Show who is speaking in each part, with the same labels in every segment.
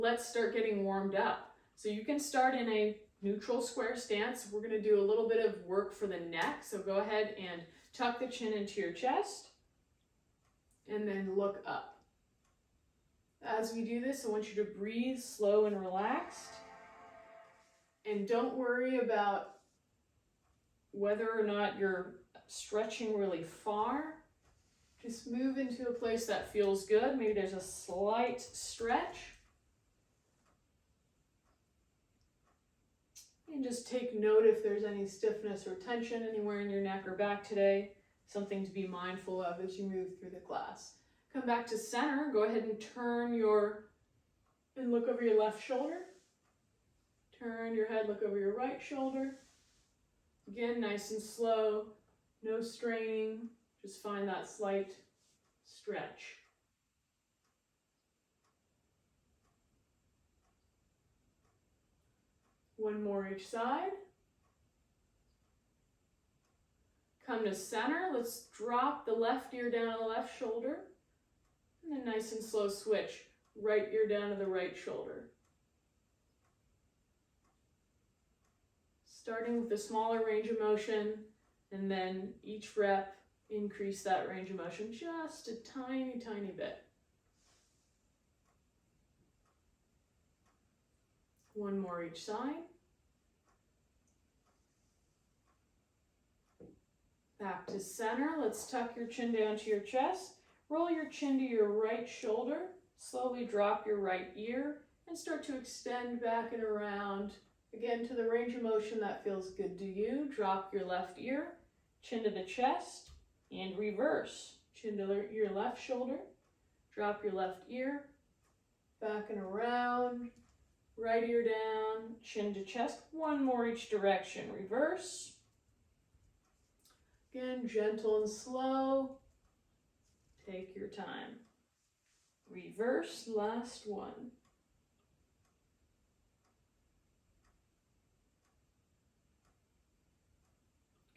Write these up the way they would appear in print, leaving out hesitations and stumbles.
Speaker 1: Let's start getting warmed up. So you can start in a neutral square stance. We're going to do a little bit of work for the neck. So go ahead and tuck the chin into your chest and then look up. As we do this, I want you to breathe slow and relaxed. And don't worry about whether or not you're stretching really far. Just move into a place that feels good. Maybe there's a slight stretch. And just take note if there's any stiffness or tension anywhere in your neck or back today. Something to be mindful of as you move through the class. Come back to center. Go ahead and and look over your left shoulder. Turn your head, look over your right shoulder. Again, nice and slow, no straining. Just find that slight stretch. One more each side. Come to center. Let's drop the left ear down to the left shoulder. And then nice and slow switch. Right ear down to the right shoulder. Starting with the smaller range of motion, and then each rep, increase that range of motion just a tiny, tiny bit. One more each side. Back to center. Let's tuck your chin down to your chest. Roll your chin to your right shoulder. Slowly drop your right ear and start to extend back and around. Again, to the range of motion that feels good to you. Drop your left ear, chin to the chest, and reverse. Chin to your left shoulder. Drop your left ear, back and around. Right ear down, chin to chest. One more each direction. Reverse. Again, gentle and slow. Take your time. Reverse, last one.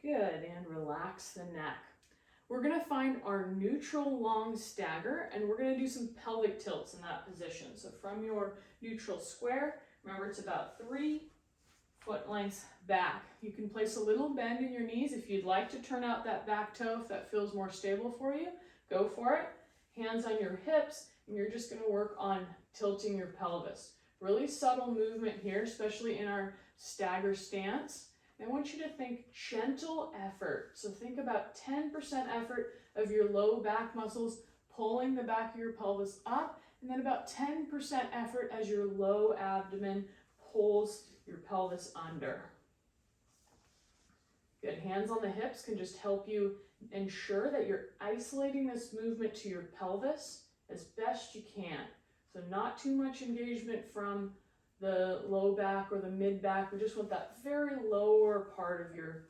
Speaker 1: Good, and relax the neck. We're gonna find our neutral long stagger, and we're gonna do some pelvic tilts in that position. So from your neutral square, remember it's about 3 foot lengths back. You can place a little bend in your knees if you'd like to turn out that back toe, if that feels more stable for you, go for it. Hands on your hips, and you're just gonna work on tilting your pelvis. Really subtle movement here, especially in our stagger stance. I want you to think gentle effort. So think about 10% effort of your low back muscles pulling the back of your pelvis up, and then about 10% effort as your low abdomen pulls your pelvis under. Good. Hands on the hips can just help you ensure that you're isolating this movement to your pelvis as best you can. So not too much engagement from the low back or the mid back. We just want that very lower part of your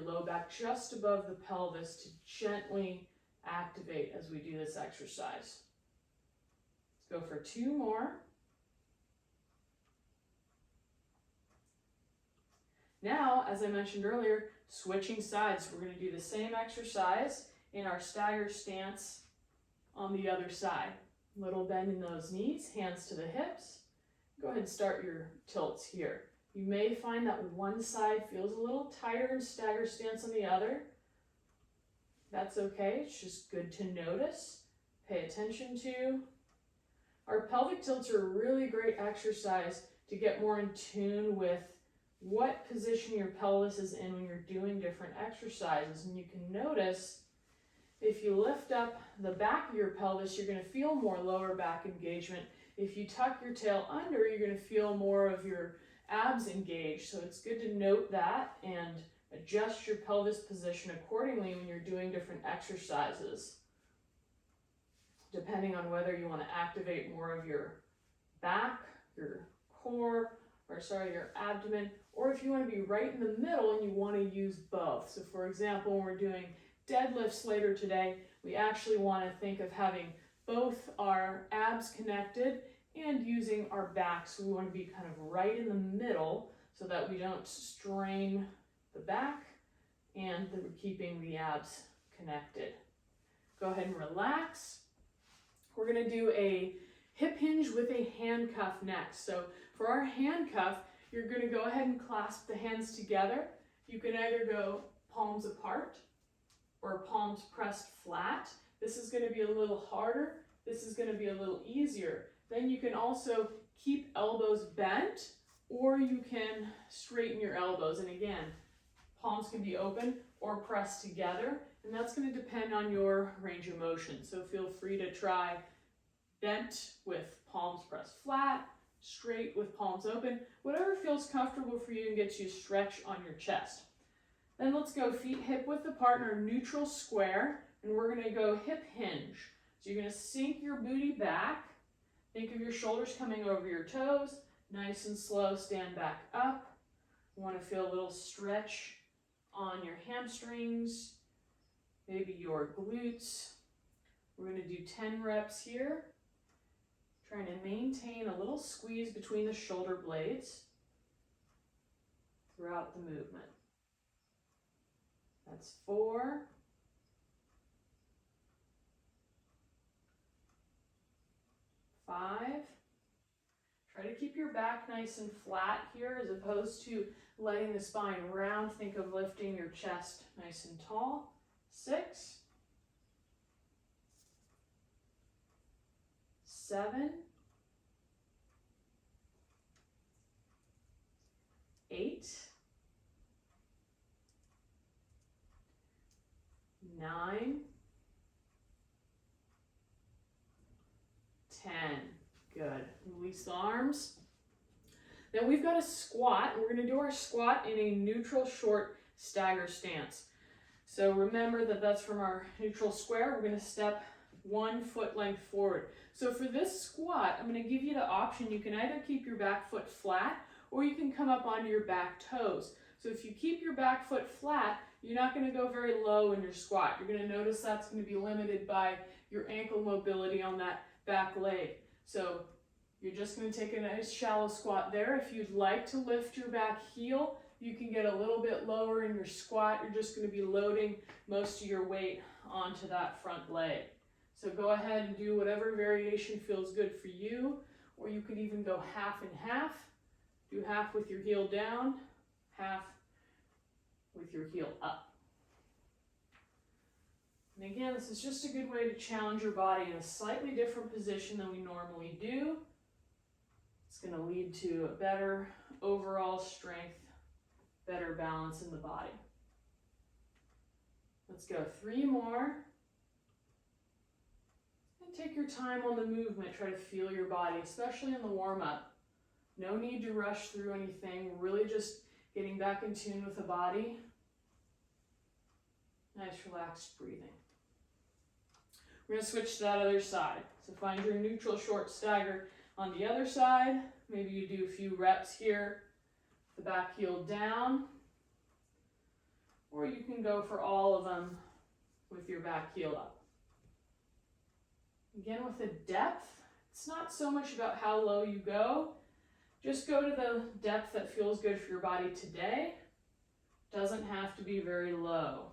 Speaker 1: low back just above the pelvis to gently activate as we do this exercise. Let's go for 2 more. Now, as I mentioned earlier, switching sides. We're going to do the same exercise in our stagger stance on the other side. Little bend in those knees, hands to the hips. Go ahead and start your tilts here. You may find that one side feels a little tighter in stagger stance than the other. That's okay, it's just good to notice, pay attention to. Our pelvic tilts are a really great exercise to get more in tune with what position your pelvis is in when you're doing different exercises. And you can notice if you lift up the back of your pelvis, you're going to feel more lower back engagement. If you tuck your tail under, you're going to feel more of your abs engaged. So it's good to note that and adjust your pelvis position accordingly when you're doing different exercises, depending on whether you want to activate more of your back, your core, your abdomen, or if you want to be right in the middle and you want to use both. So for example, when we're doing deadlifts later today, we actually want to think of having both our abs connected and using our back. So we want to be kind of right in the middle so that we don't strain the back and that we're keeping the abs connected. Go ahead and relax. We're going to do a hip hinge with a handcuff next. So for our handcuff, you're going to go ahead and clasp the hands together. You can either go palms apart or palms pressed flat. This is going to be a little harder. This is going to be a little easier. Then you can also keep elbows bent, or you can straighten your elbows. And again, palms can be open or pressed together, and that's going to depend on your range of motion. So feel free to try bent with palms pressed flat, straight with palms open, whatever feels comfortable for you and gets you stretch on your chest. Then let's go feet hip width apart in our neutral square, and we're going to go hip hinge. So you're going to sink your booty back. Think of your shoulders coming over your toes. Nice and slow, stand back up. You want to feel a little stretch on your hamstrings, maybe your glutes. We're going to do 10 reps here. Trying to maintain a little squeeze between the shoulder blades throughout the movement. That's 4. 5. Try to keep your back nice and flat here as opposed to letting the spine round. Think of lifting your chest nice and tall. 6. 7. 8. 9. 10. Good. Release the arms. Then we've got a squat. We're going to do our squat in a neutral short stagger stance. So remember that that's from our neutral square. We're going to step 1 foot length forward. So for this squat, I'm going to give you the option. You can either keep your back foot flat or you can come up onto your back toes. So if you keep your back foot flat, you're not going to go very low in your squat. You're going to notice that's going to be limited by your ankle mobility on that back leg. So you're just going to take a nice shallow squat there. If you'd like to lift your back heel, you can get a little bit lower in your squat. You're just going to be loading most of your weight onto that front leg. So go ahead and do whatever variation feels good for you, or you could even go half and half. Do half with your heel down, half with your heel up. And again, this is just a good way to challenge your body in a slightly different position than we normally do. It's going to lead to a better overall strength, better balance in the body. Let's go 3 more. And take your time on the movement. Try to feel your body, especially in the warm-up. No need to rush through anything. Really just getting back in tune with the body. Nice relaxed breathing. We're going to switch to that other side. So find your neutral short stagger on the other side. Maybe you do a few reps here, the back heel down. Or you can go for all of them with your back heel up. Again, with the depth, it's not so much about how low you go. Just go to the depth that feels good for your body today. Doesn't have to be very low.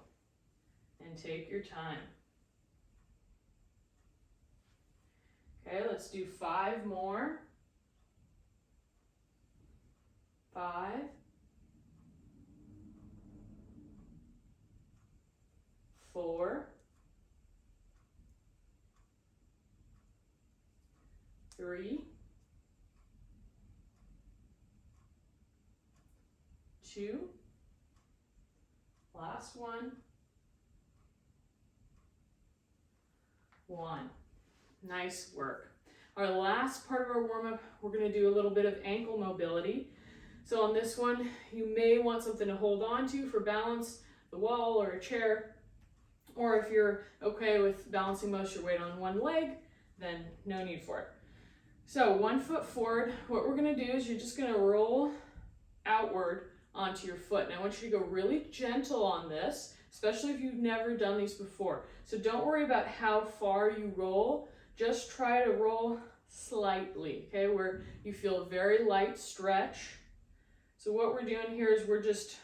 Speaker 1: And take your time. Okay, let's do 5 more. 5. 4. 3. 2. Last one. 1. Nice work. Our last part of our warm-up, we're going to do a little bit of ankle mobility. So on this one, you may want something to hold on to for balance, the wall or a chair. Or if you're okay with balancing most of your weight on one leg, then no need for it. So 1 foot forward, what we're going to do is you're just going to roll outward onto your foot. Now I want you to go really gentle on this, especially if you've never done these before. So don't worry about how far you roll. Just try to roll slightly, okay, where you feel a very light stretch. So what we're doing here is we're just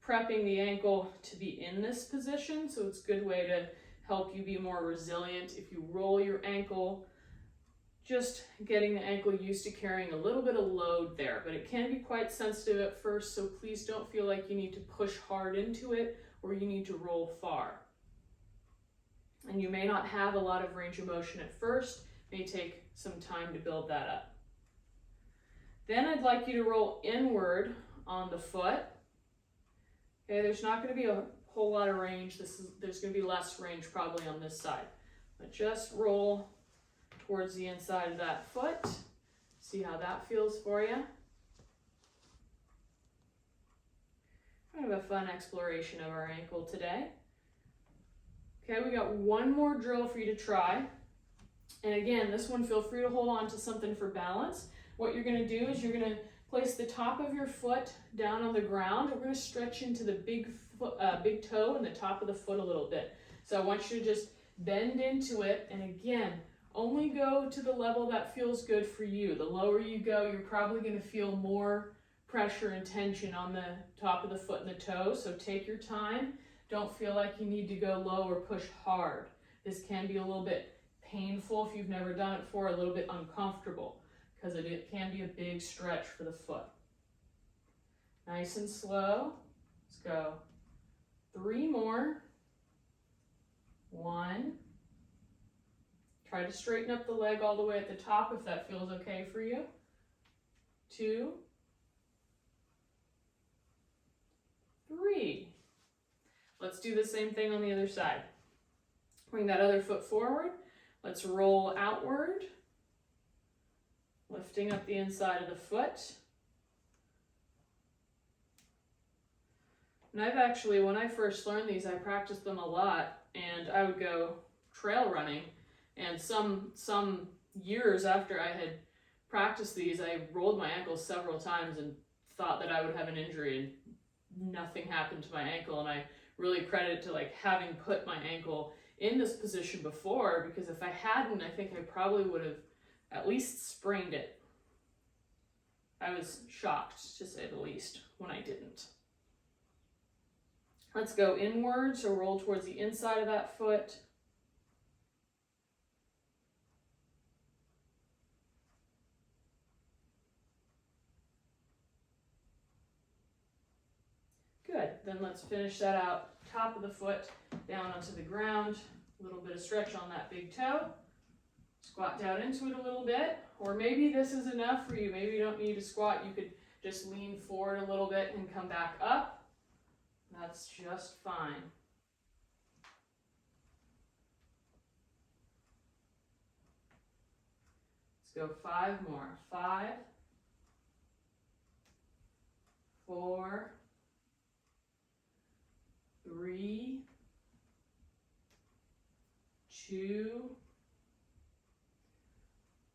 Speaker 1: prepping the ankle to be in this position. So it's a good way to help you be more resilient. If you roll your ankle just getting the ankle used to carrying a little bit of load there, but it can be quite sensitive at first, so please don't feel like you need to push hard into it or you need to roll far. And you may not have a lot of range of motion at first, it may take some time to build that up. Then I'd like you to roll inward on the foot. Okay, there's not going to be a whole lot of range. There's going to be less range probably on this side, but just roll towards the inside of that foot. See how that feels for you. Kind of a fun exploration of our ankle today. Okay, we got one more drill for you to try. And again, this one, feel free to hold on to something for balance. What you're going to do is you're going to place the top of your foot down on the ground. We're going to stretch into the big toe and the top of the foot a little bit. So I want you to just bend into it, and again, only go to the level that feels good for you. The lower you go, you're probably going to feel more pressure and tension on the top of the foot and the toe, so take your time. Don't feel like you need to go low or push hard. This can be a little bit painful if you've never done it before, a little bit uncomfortable, because it can be a big stretch for the foot. Nice and slow. Let's go. 3 more. 1. Try to straighten up the leg all the way at the top if that feels okay for you. 2. 3. Let's do the same thing on the other side. Bring that other foot forward. Let's roll outward, lifting up the inside of the foot. And I've actually, when I first learned these, I practiced them a lot, and I would go trail running. And some years after I had practiced these, I rolled my ankle several times and thought that I would have an injury, and nothing happened to my ankle. And I really credit it to like having put my ankle in this position before, because if I hadn't, I think I probably would have at least sprained it. I was shocked, to say the least, when I didn't. Let's go inward, so roll towards the inside of that foot. Good, then let's finish that out. Top of the foot down onto the ground, a little bit of stretch on that big toe. Squat down into it a little bit, or maybe this is enough for you. Maybe you don't need to squat, you could just lean forward a little bit and come back up. That's just fine. Let's go 5 more. 5, 4, 3, 2,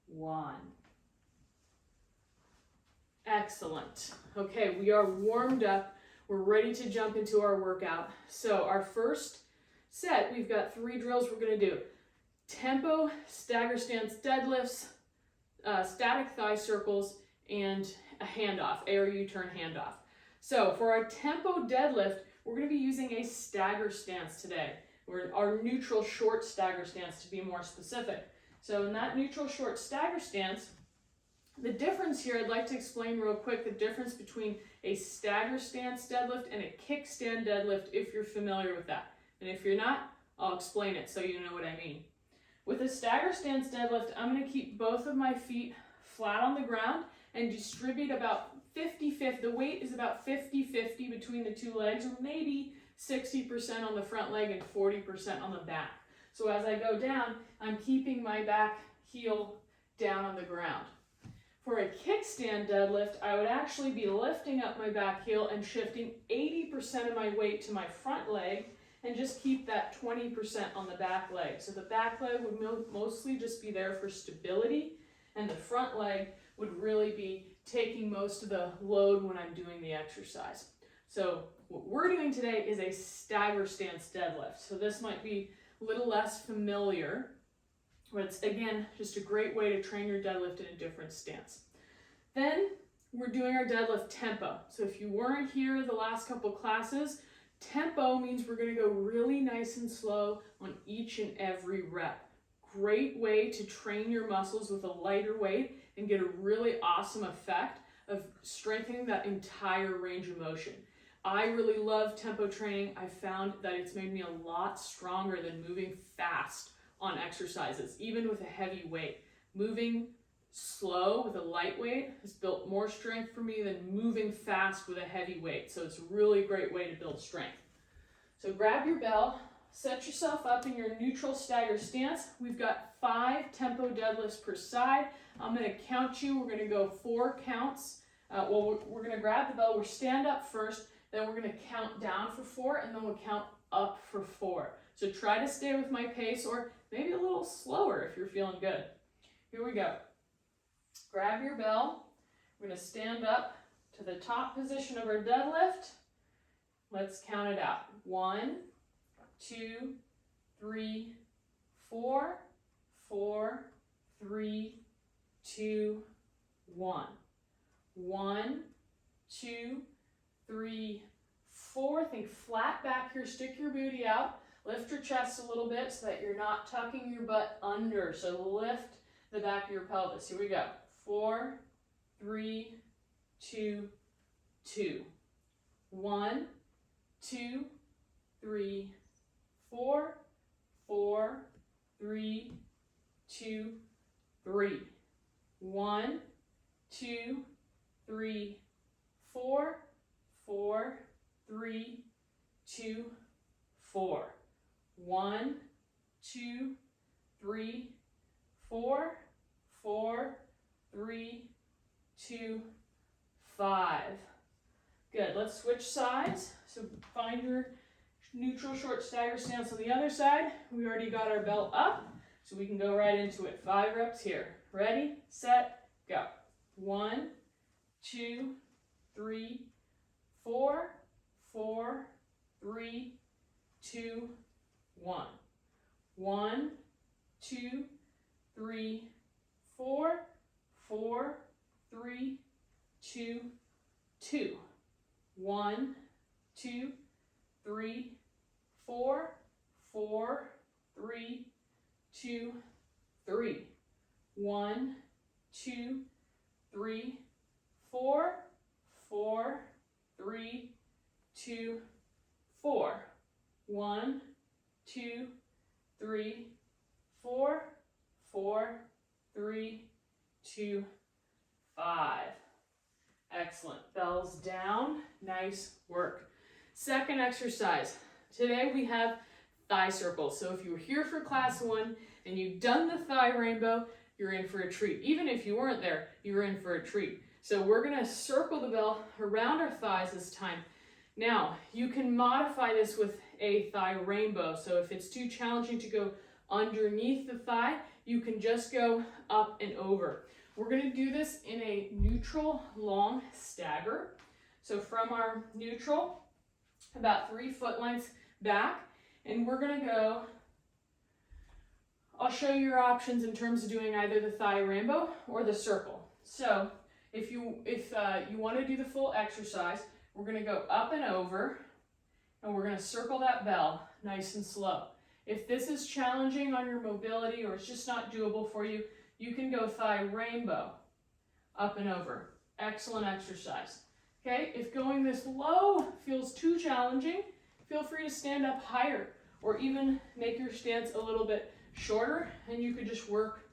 Speaker 1: 1. Excellent. Okay, we are warmed up. We're ready to jump into our workout. So our first set, we've got 3 drills we're going to do. Tempo, stagger stance deadlifts, static thigh circles, and a handoff, A or U turn handoff. So for our tempo deadlift, we're going to be using a stagger stance today, or our neutral short stagger stance to be more specific. So in that neutral short stagger stance, the difference here, I'd like to explain real quick the difference between a stagger stance deadlift and a kickstand deadlift, if you're familiar with that. And if you're not, I'll explain it so you know what I mean. With a stagger stance deadlift, I'm going to keep both of my feet flat on the ground and distribute about 50-50. The weight is about 50-50 between the 2 legs, or maybe 60% on the front leg and 40% on the back. So as I go down, I'm keeping my back heel down on the ground. For a kickstand deadlift, I would actually be lifting up my back heel and shifting 80% of my weight to my front leg and just keep that 20% on the back leg. So the back leg would mostly just be there for stability, and the front leg would really be taking most of the load when I'm doing the exercise. So what we're doing today is a stagger stance deadlift. So this might be a little less familiar, but it's, again, just a great way to train your deadlift in a different stance. Then we're doing our deadlift tempo. So if you weren't here the last couple classes, tempo means we're going to go really nice and slow on each and every rep. great way to train your muscles with a lighter weight and get a really awesome effect of strengthening that entire range of motion. I really love tempo training. I found that it's made me a lot stronger than moving fast on exercises, even with a heavy weight. Moving slow with a light weight has built more strength for me than moving fast with a heavy weight. So it's a really great way to build strength. So grab your bell, set yourself up in your neutral stagger stance. We've got 5 tempo deadlifts per side. I'm going to count you. We're going to go 4 counts. We're going to grab the bell. We'll stand up first, then we're going to count down for 4, and then we'll count up for 4. So try to stay with my pace, or maybe a little slower if you're feeling good. Here we go. Grab your bell. We're going to stand up to the top position of our deadlift. Let's count it out. 1, 2, 3, 4, 4, 3, 2, 1. 1, 2, 3, 4. Think flat back here. Stick your booty out. Lift your chest a little bit so that you're not tucking your butt under. So lift the back of your pelvis. Here we go. 4, 3, 2, 2. 1, 2, 3, 4, 4, 3, 2, 3. 1, 2, 3, 4, 4, 3, 2, 4. 1, 2, 3, 4, 4, 3, 2, 5. Good. Let's switch sides. So find your neutral short stagger stance on the other side. We already got our belt up, so we can go right into it. 5 reps here. Ready, set, go. 1, 2, 3, 4, 4, 3, 2, 1. 1, 2, 3, 4, 4, 3, 2, 2. 1, 2, 3, 4, 4, 3, 2, 3. 1, 2, 3, 4, 4, 3, 2, 4. 1, 2, 3, 4, 4, 3, 2, 5. Excellent. Bells down. Nice work. Second exercise. Today we have thigh circles. So if you were here for class 1 and you've done the thigh rainbow, you're in for a treat. Even if you weren't there, you're in for a treat. So we're going to circle the bell around our thighs this time. Now, you can modify this with a thigh rainbow. So if it's too challenging to go underneath the thigh, you can just go up and over. We're going to do this in a neutral long stagger. So from our neutral, about 3 foot lengths back, and we're going to go, I'll show you your options in terms of doing either the thigh rainbow or the circle. So if you want to do the full exercise, we're going to go up and over, and we're going to circle that bell nice and slow. If this is challenging on your mobility or it's just not doable for you, you can go thigh rainbow, up and over. Excellent exercise. Okay, if going this low feels too challenging, feel free to stand up higher or even make your stance a little bit shorter, and you could just work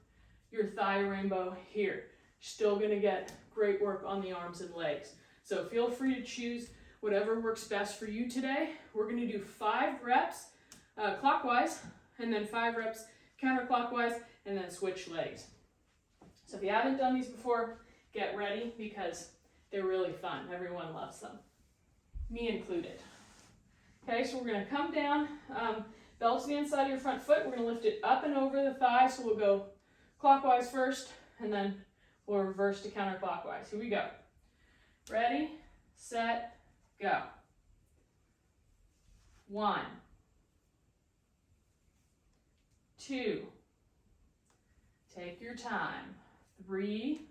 Speaker 1: your thigh rainbow here. Still gonna get great work on the arms and legs. So feel free to choose whatever works best for you today. We're gonna do 5 reps clockwise, and then 5 reps counterclockwise, and then switch legs. So if you haven't done these before, get ready because they're really fun. Everyone loves them, me included. Okay, so we're gonna come down, bell to the inside of your front foot. We're gonna lift it up and over the thigh. So we'll go clockwise first, and then we'll reverse to counterclockwise. Here we go. Ready, set, go. 1, 2, take your time. 3,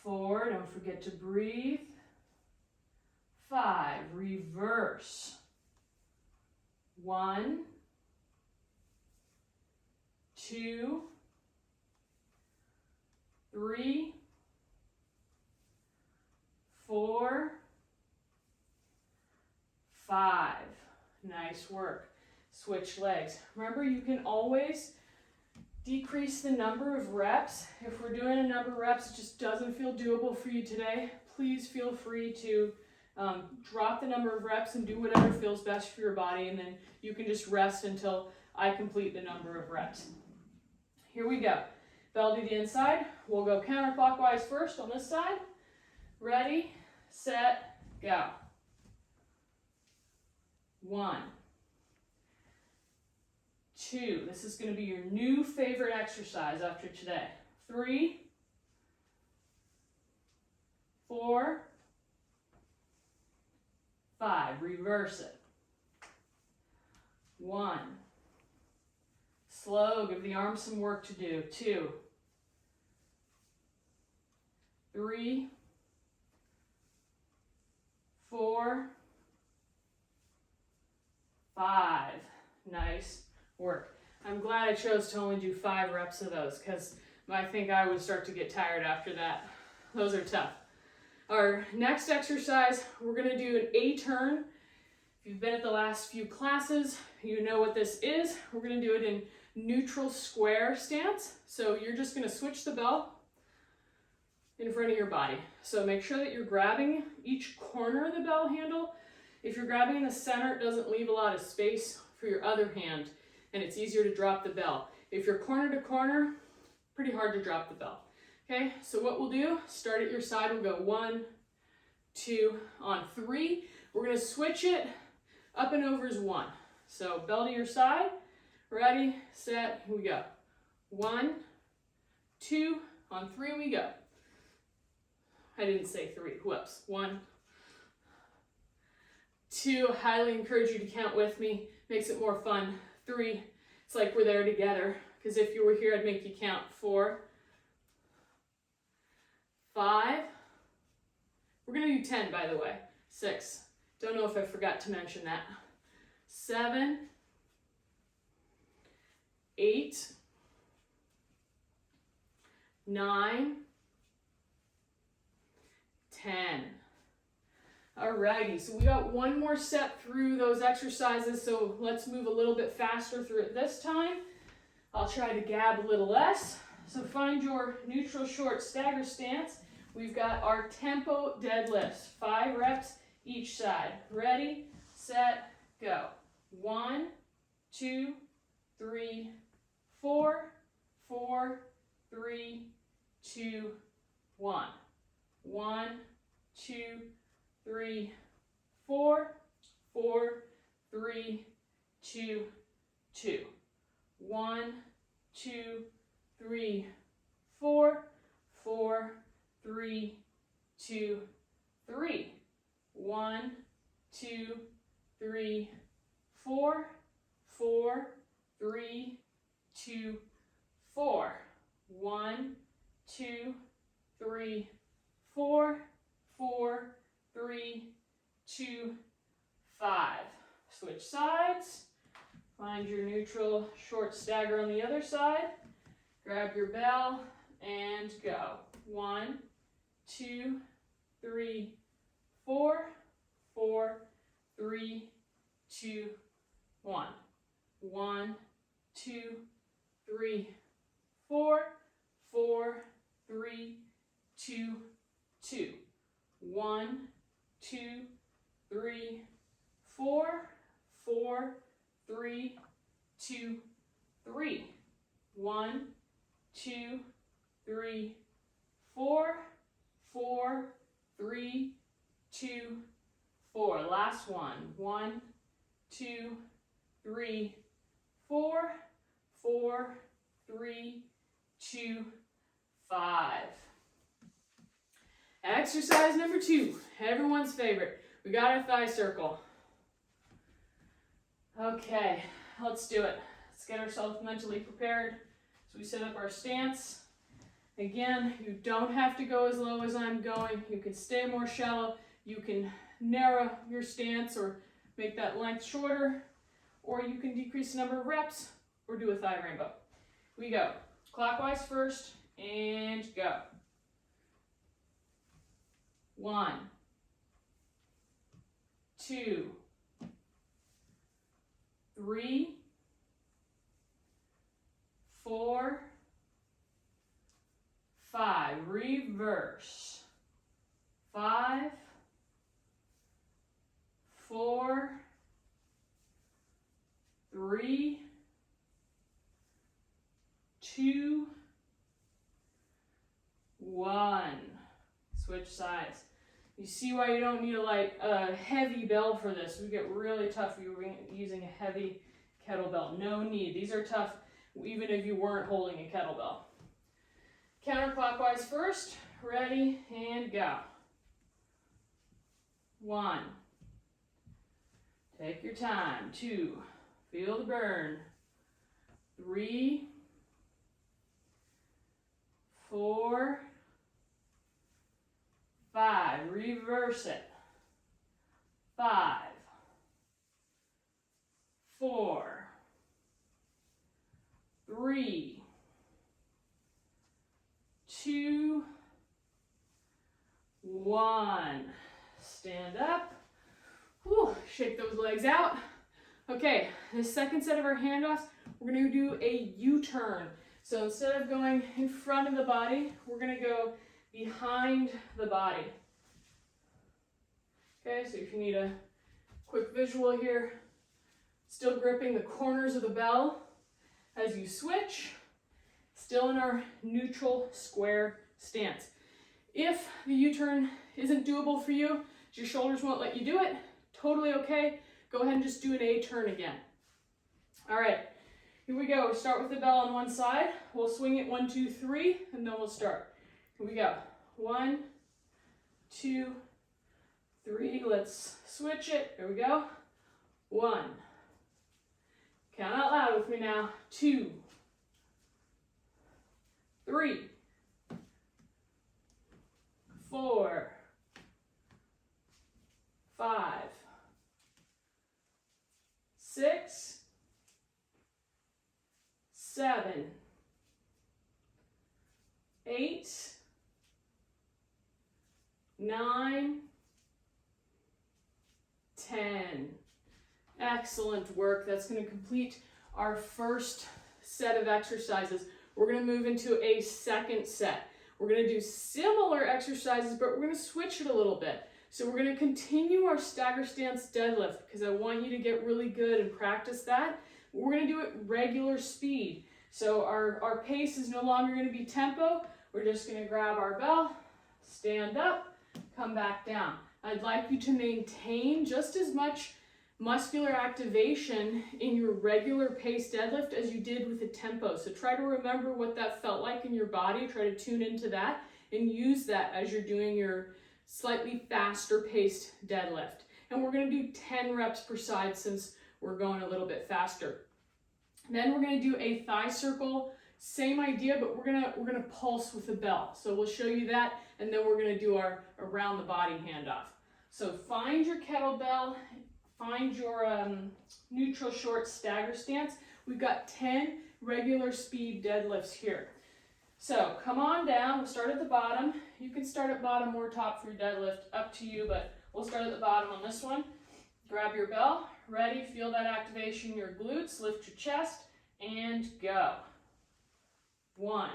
Speaker 1: 4, don't forget to breathe. 5, reverse. 1, 2, 3, 4, 5. Nice work. Switch legs. Remember, you can always decrease the number of reps. If we're doing a number of reps, it just doesn't feel doable for you today, please feel free to drop the number of reps and do whatever feels best for your body, and then you can just rest until I complete the number of reps. Here we go. Bell to the inside. We'll go counterclockwise first on this side. Ready, set, go. 1, 2. This is going to be your new favorite exercise after today. 3, 4, 5. Reverse it. 1. Slow. Give the arms some work to do. 2, 3, 4, 5. Nice work. I'm glad I chose to only do 5 reps of those, because I think I would start to get tired after that. Those are tough. Our next exercise, we're going to do an A turn. If you've been at the last few classes, you know what this is. We're going to do it in neutral square stance. So you're just going to switch the bell in front of your body. So make sure that you're grabbing each corner of the bell handle. If you're grabbing in the center, it doesn't leave a lot of space for your other hand, and it's easier to drop the bell. If you're corner to corner, pretty hard to drop the bell. Okay, so what we'll do, start at your side, we'll go 1, 2, on 3. We're gonna switch it, up and over is 1. So bell to your side, ready, set, here we go. 1, 2, on 3 we go. I didn't say 3, whoops. 1, 2, highly encourage you to count with me, makes it more fun. 3, it's like we're there together, because if you were here, I'd make you count. 4, 5, we're gonna do 10, by the way. 6, don't know if I forgot to mention that. 7, 8, 9, 10. Alrighty, so we got one more set through those exercises, so let's move a little bit faster through it this time. I'll try to gab a little less. So find your neutral short stagger stance. We've got our tempo deadlifts, 5 reps each side. Ready, set, go. 1, 2, 3, 4, 4, 3, 2, 1. 1, 2, 3, 4, 4, 3, 2, 2. 1, 2, 3, 4, 4, 3, 2, 3. 1, 2, 3, 4, 4, 3, 2, 4. 1, 2, 3, 4, 4, 3, 2, 5. Switch sides. Find your neutral short stagger on the other side. Grab your bell and go. 1, 2, 3, 4, 4, 3, 2, 1. 1, 2, 3, 4, 4, 3, 2, 2. 1, 2, 3, 4, 4, 3, 2, 3. 1, 2, 3, 4, 4, 3, 2, 4. Last one. 1, 2, 3, 4, 4, 3, 2, 5. Exercise number 2, everyone's favorite. We got our thigh circle. Okay, let's do it. Let's get ourselves mentally prepared. So we set up our stance. Again, you don't have to go as low as I'm going. You can stay more shallow. You can narrow your stance or make that length shorter, or you can decrease the number of reps or do a thigh rainbow. We go. Clockwise first, and go. 1, 2, 3, 4, 5. Reverse. 5, 4, 3, 2, 1. Switch sides. You see why you don't need a heavy bell for this. We get really tough if you're using a heavy kettlebell. No need. These are tough even if you weren't holding a kettlebell. Counterclockwise first. Ready, and go. 1. Take your time. 2. Feel the burn. 3, 4, 5. Reverse it. 5, 4, 3, 2, 1. Stand up. Whew, shake those legs out. Okay, the second set of our handoffs, we're going to do a U-turn. So instead of going in front of the body, we're going to go behind the body. Okay, so if you need a quick visual here, still gripping the corners of the bell as you switch, still in our neutral square stance. If the U-turn isn't doable for you, your shoulders won't let you do it, totally okay. Go ahead and just do an A-turn again. All right, here we go. Start with the bell on one side. We'll swing it 1, 2, 3, and then we'll start. Here we go. 1, 2, 3. Let's switch it. Here we go. 1. Count out loud with me now. 2, 3, 4, 5, 6, 7, 8, 9, 10. Excellent work. That's going to complete our first set of exercises. We're going to move into a second set. We're going to do similar exercises, but we're going to switch it a little bit. So we're going to continue our stagger stance deadlift because I want you to get really good and practice that. We're going to do it regular speed. So our pace is no longer going to be tempo. We're just going to grab our bell, stand up, come back down. I'd like you to maintain just as much muscular activation in your regular pace deadlift as you did with the tempo. So try to remember what that felt like in your body. Try to tune into that and use that as you're doing your slightly faster paced deadlift. And we're going to do 10 reps per side since we're going a little bit faster. Then we're going to do a thigh circle. Same idea, but we're gonna pulse with the bell. So we'll show you that, and then we're gonna do our around the body handoff. So find your kettlebell, find your neutral short stagger stance. We've got 10 regular speed deadlifts here. So come on down, we'll start at the bottom. You can start at bottom or top for your deadlift, up to you, but we'll start at the bottom on this one. Grab your bell, ready, feel that activation in your glutes, lift your chest, and go. 1,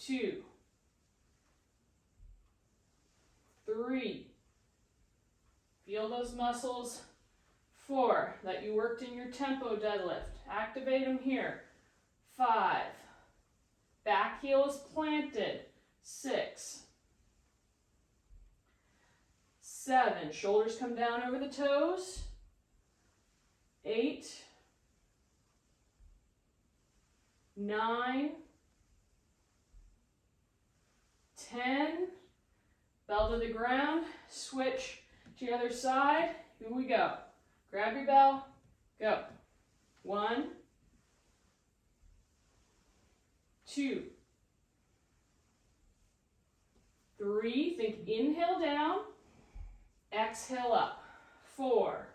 Speaker 1: 2, 3, feel those muscles. 4, that you worked in your tempo deadlift, activate them here. 5, back heel is planted. 6, 7, shoulders come down over the toes. 8, 9, 10, bell to the ground, switch to the other side. Here we go. Grab your bell, go. 1, 2, 3, think inhale down, exhale up. 4,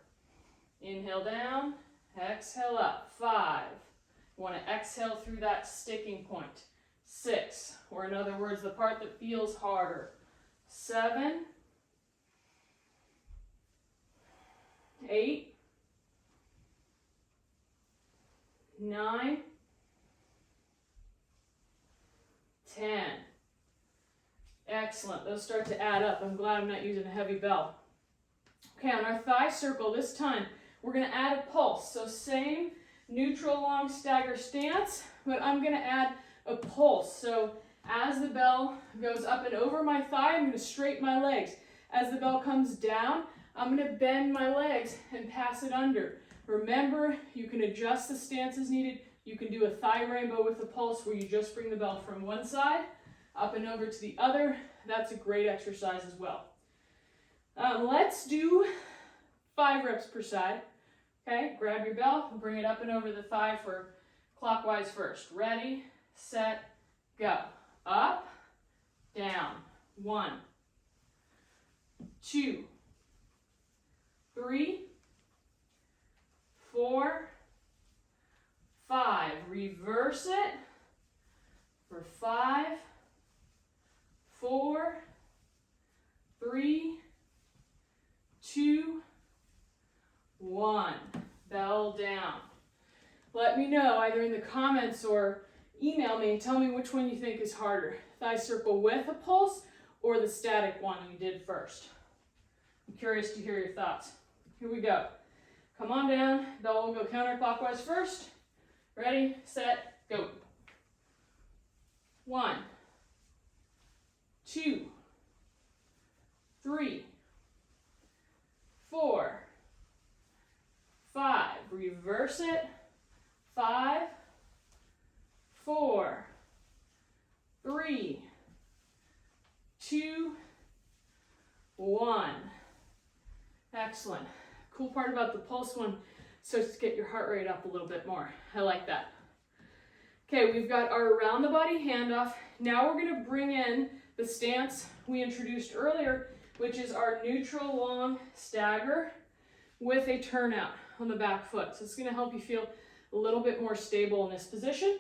Speaker 1: inhale down, Exhale up. 5. You want to exhale through that sticking point. 6, or in other words, the part that feels harder. 7, 8, 9, 10. Excellent. Those start to add up. I'm glad I'm not using a heavy bell. Okay, on our thigh circle this time, we're going to add a pulse. So same neutral long stagger stance, but I'm going to add a pulse. So as the bell goes up and over my thigh, I'm going to straighten my legs. As the bell comes down, I'm going to bend my legs and pass it under. Remember, you can adjust the stance as needed. You can do a thigh rainbow with a pulse where you just bring the bell from one side up and over to the other. That's a great exercise as well. Let's do 5 reps per side. Okay, grab your bell and bring it up and over the thigh for clockwise first. Ready, set, go. Up, down. 1, 2, 3, 4, 5. Reverse it for 5, 4, 3, 2, 1. Bell down. Let me know either in the comments or email me and tell me which one you think is harder. Thigh circle with a pulse or the static one we did first. I'm curious to hear your thoughts. Here we go. Come on down. Bell will go counterclockwise first. Ready, set, go. 1, 2, 3, 4, 5. Reverse it. 5, 4, 3, 2, 1. Excellent. Cool part about the pulse one starts to get your heart rate up a little bit more. I like that. Okay, we've got our around the body handoff. Now we're going to bring in the stance we introduced earlier, which is our neutral long stagger with a turnout on the back foot. So it's going to help you feel a little bit more stable in this position.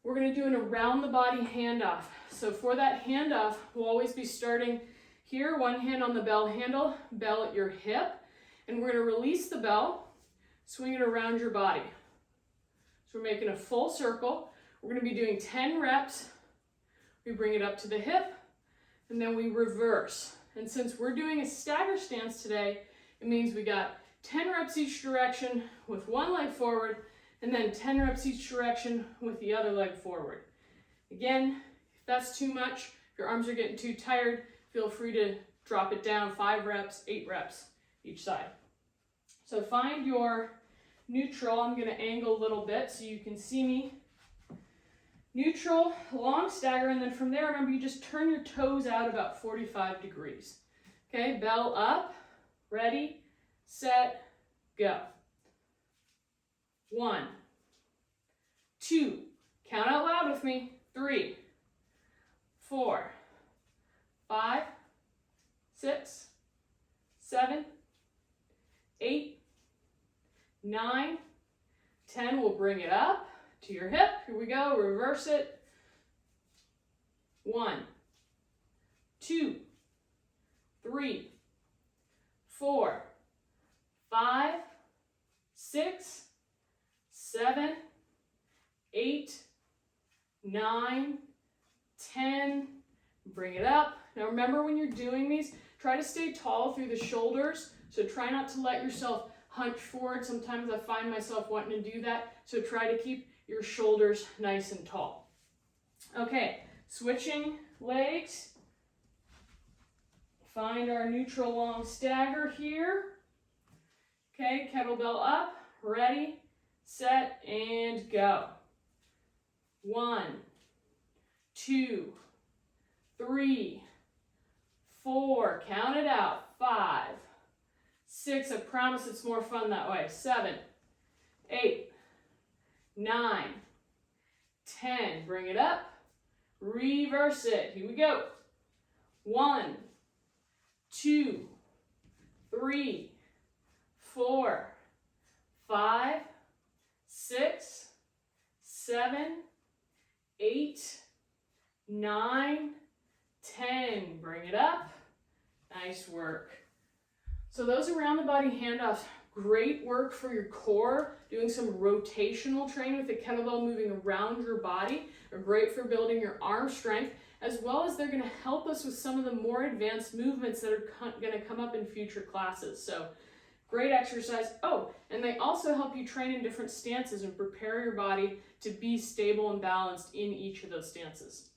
Speaker 1: We're going to do an around the body handoff. So for that handoff, we'll always be starting here, one hand on the bell handle, bell at your hip, and we're going to release the bell, swing it around your body. So we're making a full circle. We're going to be doing 10 reps. We bring it up to the hip, and then we reverse. And since we're doing a stagger stance today, it means we got 10 reps each direction with one leg forward, and then 10 reps each direction with the other leg forward. Again, if that's too much, if your arms are getting too tired, feel free to drop it down 5 reps, 8 reps each side. So find your neutral. I'm going to angle a little bit so you can see me. Neutral, long stagger, and then from there, remember, you just turn your toes out about 45 degrees. Okay, bell up, ready, set, go. 1, 2, count out loud with me, 3, 4, 5, 6, 7, 8, 9, 10. We'll bring it up to your hip. Here we go. Reverse it. 1, 2, 3, 4, 5, 6, 7, 8, 9, 10. Bring it up. Now remember, when you're doing these, try to stay tall through the shoulders. So try not to let yourself hunch forward. Sometimes I find myself wanting to do that. So try to keep your shoulders nice and tall. Okay, switching legs. Find our neutral long stagger here. Okay, kettlebell up, ready, set, and go. 1, 2, 3, 4, count it out, 5, 6, I promise it's more fun that way, 7, 8, 9, 10, bring it up, reverse it, here we go. 1, 2, 3, 4, 5, 6, 7, 8, 9, 10. Bring it up. Nice work. So those around the body handoffs, great work for your core. Doing some rotational training with the kettlebell moving around your body are great for building your arm strength, as well as they're going to help us with some of the more advanced movements that are going to come up in future classes. So great exercise. Oh, and they also help you train in different stances and prepare your body to be stable and balanced in each of those stances.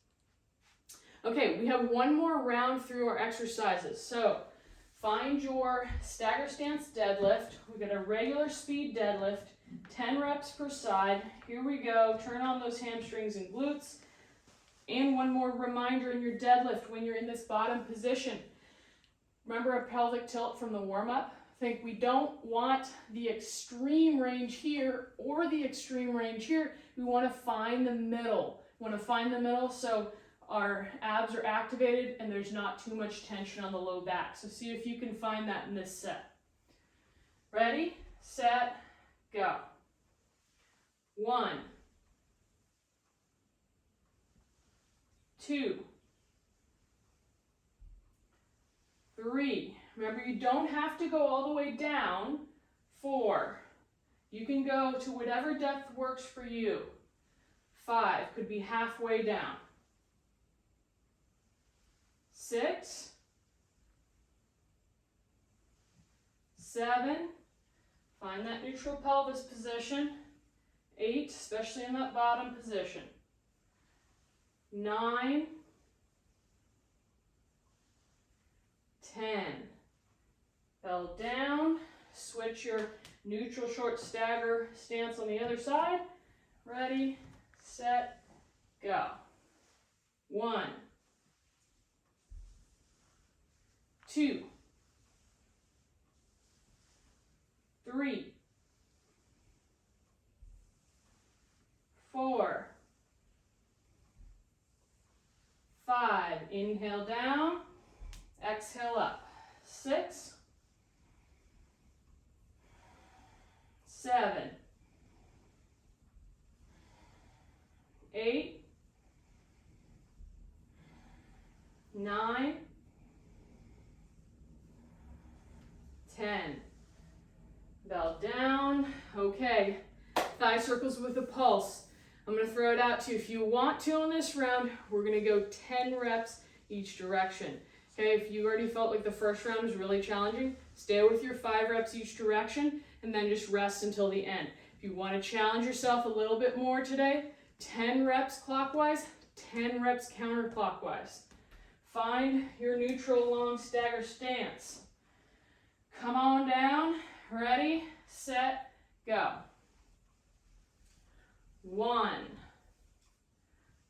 Speaker 1: Okay, we have one more round through our exercises. So find your stagger stance deadlift. We've got a regular speed deadlift, 10 reps per side. Here we go. Turn on those hamstrings and glutes. And one more reminder in your deadlift when you're in this bottom position. Remember a pelvic tilt from the warm-up? Think we don't want the extreme range here or the extreme range here. We want to find the middle. We want to find the middle so our abs are activated and there's not too much tension on the low back. So see if you can find that in this set. Ready, set, go. 1, 2, 3. Remember, you don't have to go all the way down. 4. You can go to whatever depth works for you. 5, could be halfway down. 6, 7, find that neutral pelvis position. 8, especially in that bottom position. 9, 10. Bell down, switch your neutral short stagger stance on the other side. Ready, set, go. 1, 2, 3, 4, 5. Inhale down, exhale up. 6, 7, 8, 9, 10. Bell down. Okay, thigh circles with a pulse. I'm going to throw it out to you. If you want to on this round, we're going to go 10 reps each direction. Okay, if you already felt like the first round was really challenging, stay with your 5 reps each direction and then just rest until the end. If you want to challenge yourself a little bit more today, 10 reps clockwise, 10 reps counterclockwise. Find your neutral long stagger stance. Come on down. Ready, set, go. 1,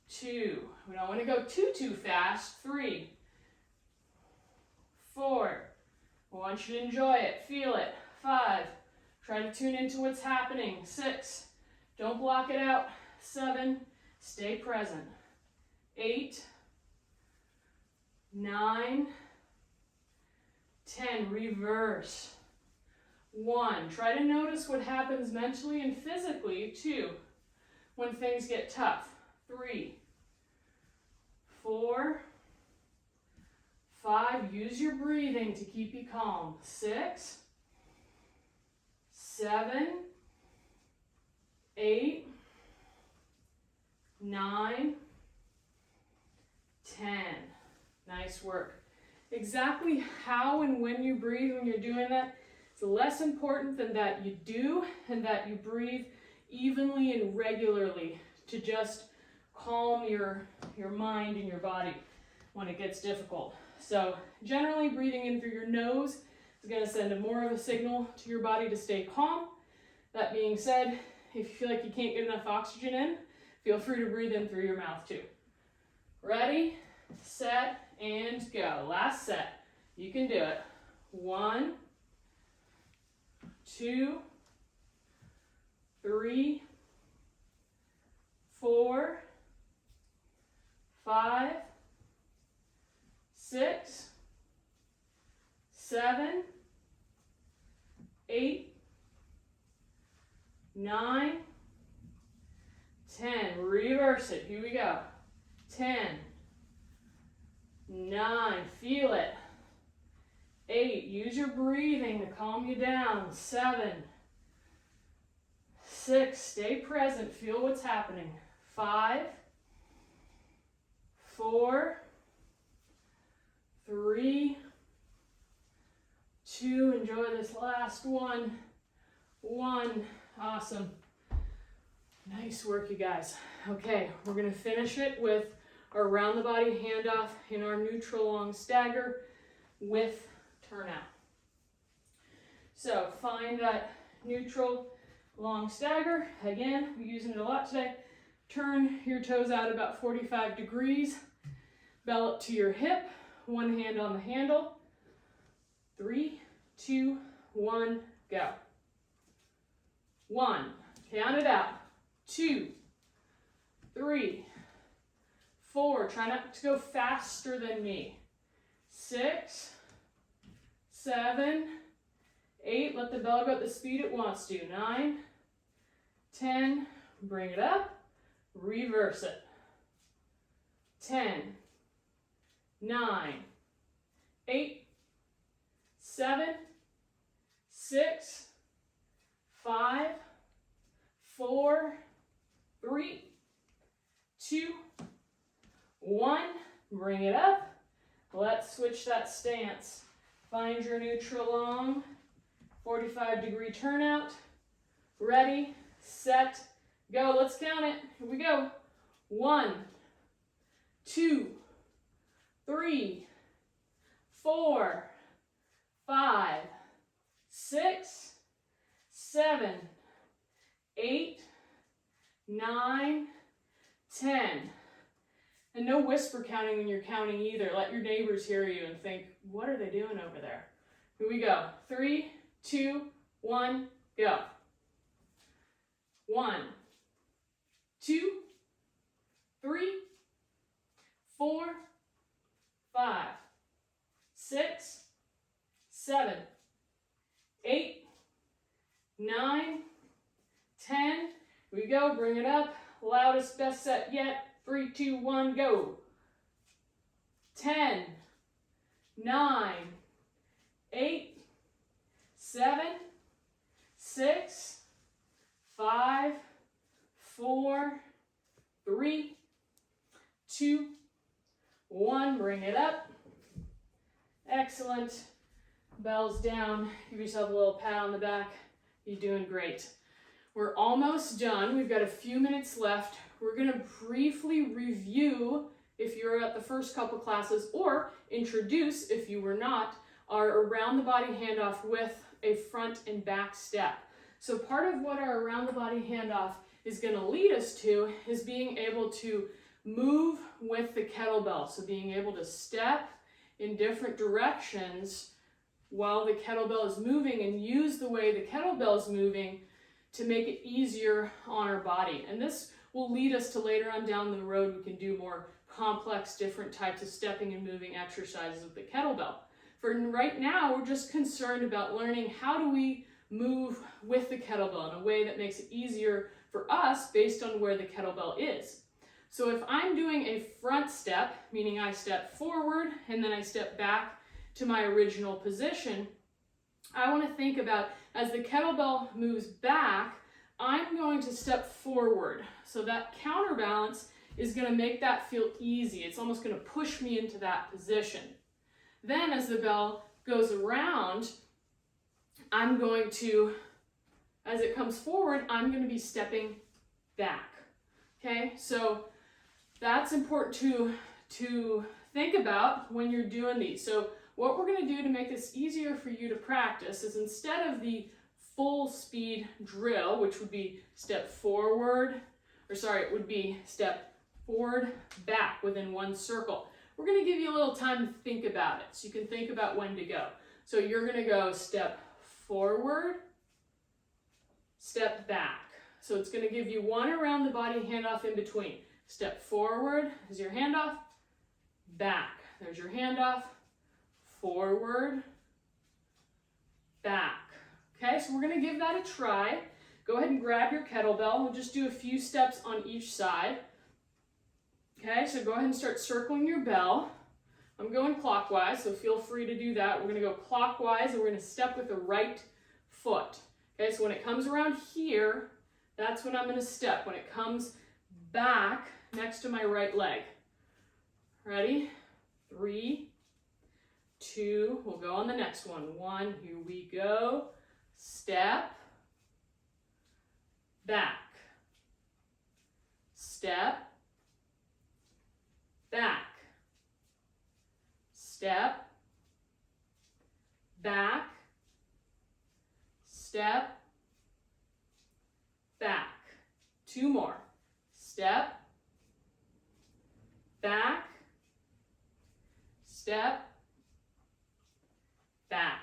Speaker 1: 2. We don't want to go too fast. 3, 4. I want you to enjoy it, feel it. 5. Try to tune into what's happening. 6. Don't block it out. 7. Stay present. 8, 9, 10. Reverse. 1. Try to notice what happens mentally and physically. 2. When things get tough. 3, 4, 5. Use your breathing to keep you calm. 6, 7, 8, 9, 10. Nice work. Exactly how and when you breathe when you're doing that is less important than that you do and that you breathe evenly and regularly to just calm your mind and your body when it gets difficult. So generally breathing in through your nose is going to send more of a signal to your body to stay calm. That being said, if you feel like you can't get enough oxygen in, feel free to breathe in through your mouth too. Ready, set, and go. Last set. You can do it. 1, 2, 3, 4, 5, 6, 7, 8, 9, 10, reverse it, here we go. 10, 9, feel it. 8, use your breathing to calm you down. 7, 6, stay present, feel what's happening. 5, 4, 3, 2, enjoy this last one. 1, awesome. Nice work, you guys. Okay, we're gonna finish it with our round the body handoff in our neutral long stagger with turnout. So find that neutral long stagger. Again, we're using it a lot today. Turn your toes out about 45 degrees. Bell up to your hip. One hand on the handle. 3, 2, 1, go. 1, count it out. 2, 3, 4, try not to go faster than me. 6, 7, 8, let the bell go at the speed it wants to. 9, 10, bring it up, reverse it. 10, 9, 8, 7, 6, 5, 4, 3, 2, 1, bring it up. Let's switch that stance. Find your neutral long, 45-degree turnout. Ready, set, go. Let's count it. Here we go. 1, 2, 3, 4, 5, 6, 7, 8, 9, 10. And no whisper counting when you're counting either. Let your neighbors hear you and think, what are they doing over there? Here we go. 3, 2, 1, go. 1, 2, 3, 4, 5, 6, 7, 8, 9, 10. Here we go. Bring it up. Loudest, best set yet. 3, 2, 1, go. 10, 9, 8, 7, 6, 5, 4, 3, 2, 1. Bring it up. Excellent. Bells down. Give yourself a little pat on the back. You're doing great. We're almost done. We've got a few minutes left. We're going to briefly review, if you're at the first couple classes, or introduce, if you were not, our around the body handoff with a front and back step. So part of what our around the body handoff is going to lead us to is being able to move with the kettlebell. So being able to step in different directions while the kettlebell is moving and use the way the kettlebell is moving to make it easier on our body. And this will lead us to later on down the road, we can do more complex, different types of stepping and moving exercises with the kettlebell. For right now, we're just concerned about learning how do we move with the kettlebell in a way that makes it easier for us based on where the kettlebell is. So if I'm doing a front step, meaning I step forward and then I step back to my original position, I want to think about as the kettlebell moves back, I'm going to step forward. So that counterbalance is going to make that feel easy. It's almost going to push me into that position. Then as the bell goes around, I'm going to, as it comes forward, I'm going to be stepping back. Okay, so that's important to think about when you're doing these. So what we're going to do to make this easier for you to practice is instead of the full speed drill, which would be step forward, it would be step forward, back within one circle. We're going to give you a little time to think about it, so you can think about when to go. So you're going to go step forward, step back. So it's going to give you one around the body handoff in between. Step forward is your handoff, back. There's your handoff, forward, back. Okay, so we're going to give that a try. go ahead and grab your kettlebell. We'll just do a few steps on each side. Okay, so go ahead and start circling your bell. I'm going clockwise, so feel free to do that. We're going to go clockwise, and we're going to step with the right foot. Okay, so when it comes around here, that's when I'm going to step. When it comes back next to my right leg. Ready? 3, 2, we'll go on the next one. 1, here we go. Step, back, step, back, step, back, step, back. 2 more. Step, back, step, back.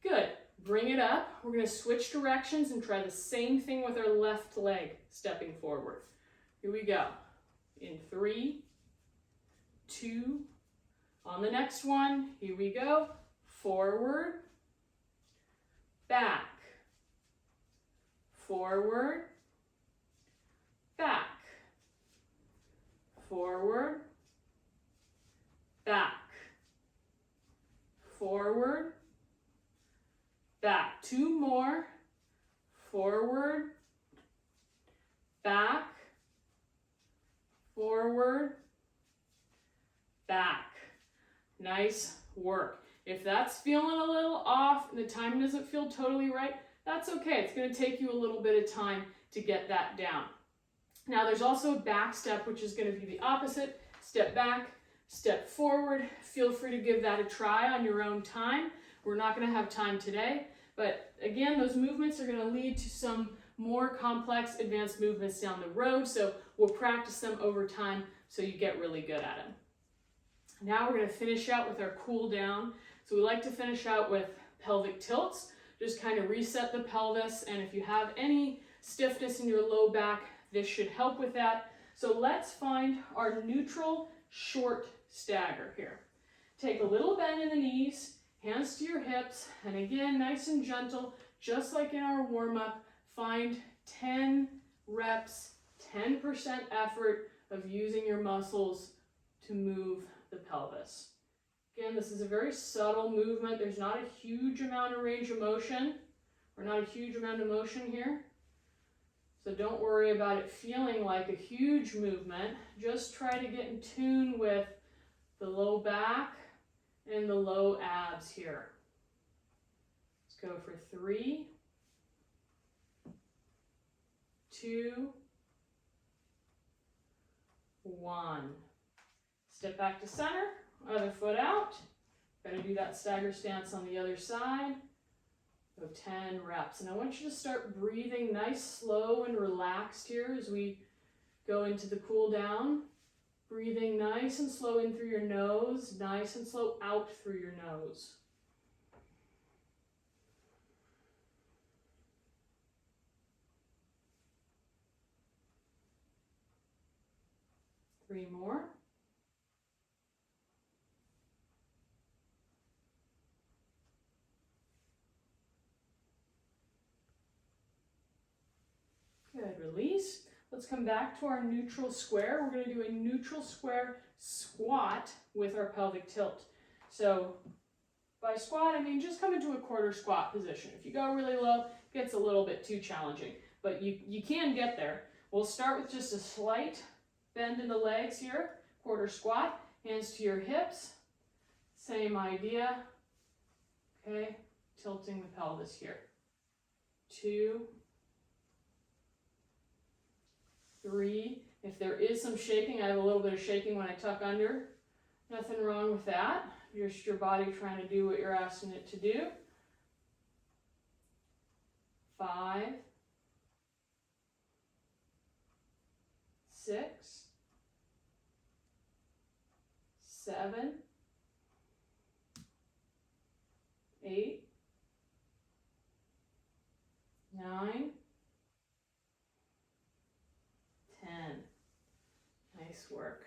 Speaker 1: Good. Bring it up. We're going to switch directions and try the same thing with our left leg, stepping forward. Here we go. In 3, 2, on the next one, here we go. Forward, back, forward, back, forward, back, forward, back. 2 more. Forward, back, forward, back. Nice work. If that's feeling a little off and the time doesn't feel totally right, that's okay. It's going to take you a little bit of time to get that down. Now there's also a back step, which is going to be the opposite. Step back, step forward. Feel free to give that a try on your own time. We're not going to have time today, but again, those movements are going to lead to some more complex advanced movements down the road, so we'll practice them over time so you get really good at them. Now we're going to finish out with our cool down. So we like to finish out with pelvic tilts, just kind of reset the pelvis, and if you have any stiffness in your low back, this should help with that. So let's find our neutral short stagger here. Take a little bend in the knees, hands to your hips, and again, nice and gentle, just like in our warm-up, find 10 reps, 10% effort of using your muscles to move the pelvis. Again, this is a very subtle movement. There's not a huge amount of range of motion, or not a huge amount of motion here. So don't worry about it feeling like a huge movement. Just try to get in tune with the low back and the low abs here. Let's go for 3, 2, 1. Step back to center, other foot out. Gonna do that stagger stance on the other side. Go 10 reps. And I want you to start breathing nice, slow, and relaxed here as we go into the cool down. Breathing nice and slow in through your nose, nice and slow out through your nose. Three more. Good, release. Let's come back to our neutral square. We're going to do a neutral square squat with our pelvic tilt. So by squat, I mean just come into a quarter squat position. If you go really low, it gets a little bit too challenging, but you can get there. We'll start with just a slight bend in the legs here, quarter squat, hands to your hips. Same idea. Okay, tilting the pelvis here. 2, 3. If there is some shaking, I have a little bit of shaking when I tuck under. Nothing wrong with that. Just your body trying to do what you're asking it to do. 5, 6, 7, 8, 9, 10. Nice work.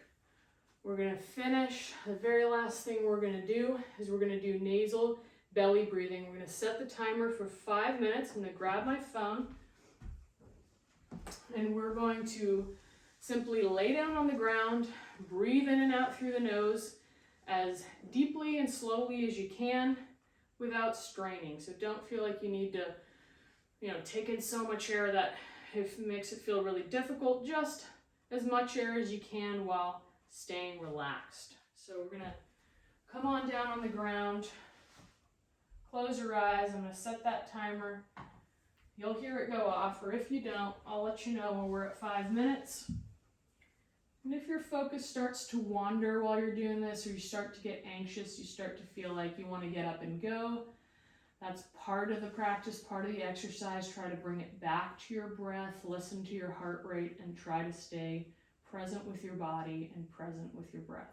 Speaker 1: We're going to finish. The very last thing we're going to do is we're going to do nasal belly breathing. We're going to set the timer for 5 minutes. I'm going to grab my phone. And we're going to simply lay down on the ground, breathe in and out through the nose as deeply and slowly as you can without straining. So don't feel like you need to, take in so much air that it makes it feel really difficult. Just as much air as you can while staying relaxed. So we're gonna come on down on the ground, close your eyes. I'm gonna set that timer. You'll hear it go off, or if you don't, I'll let you know when we're at 5 minutes. And if your focus starts to wander while you're doing this, or you start to get anxious, you start to feel like you want to get up and go, that's part of the practice, part of the exercise. Try to bring it back to your breath, listen to your heart rate, and try to stay present with your body and present with your breath.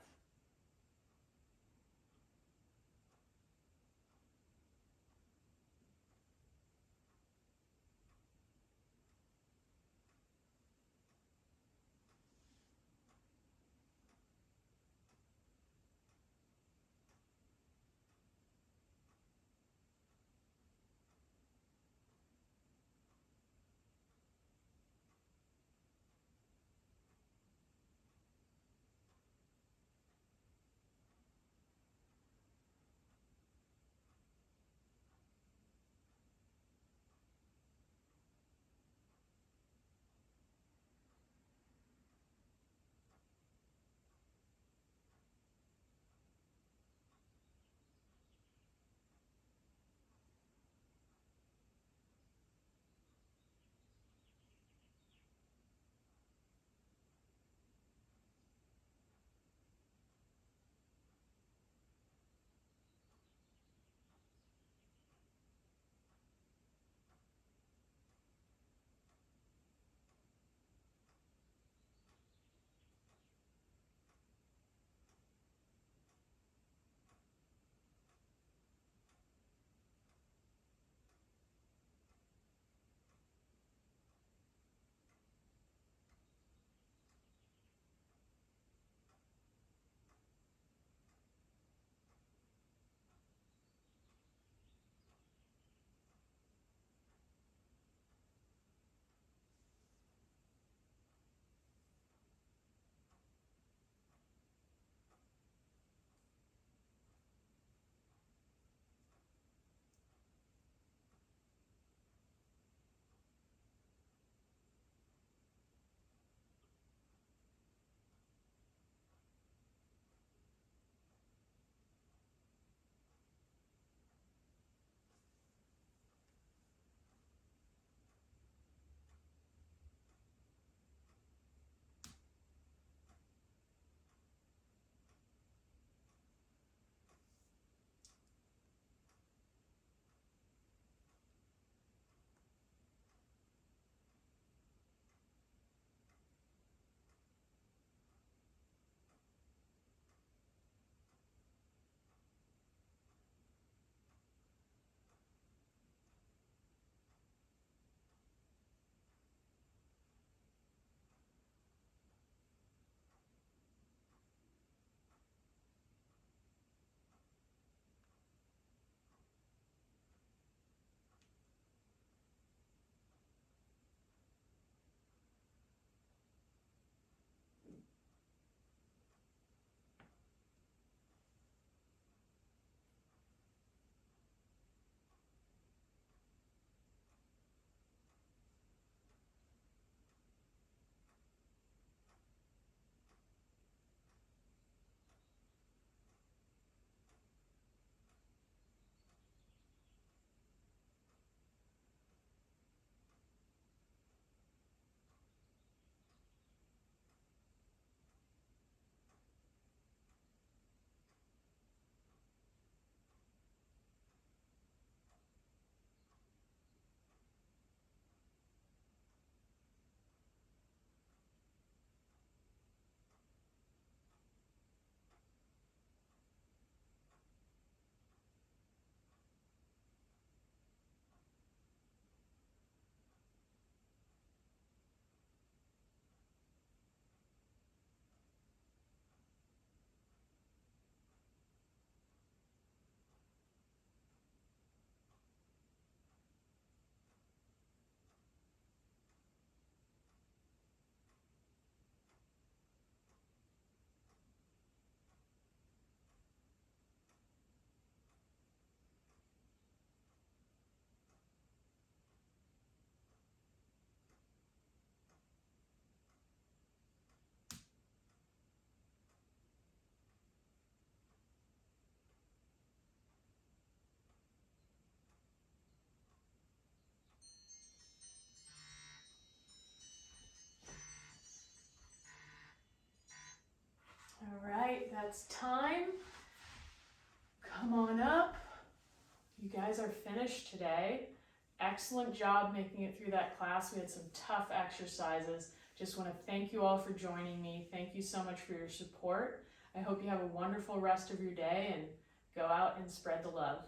Speaker 1: That's time. Come on up. You guys are finished today. Excellent job making it through that class. We had some tough exercises. Just want to thank you all for joining me. Thank you so much for your support. I hope you have a wonderful rest of your day and go out and spread the love.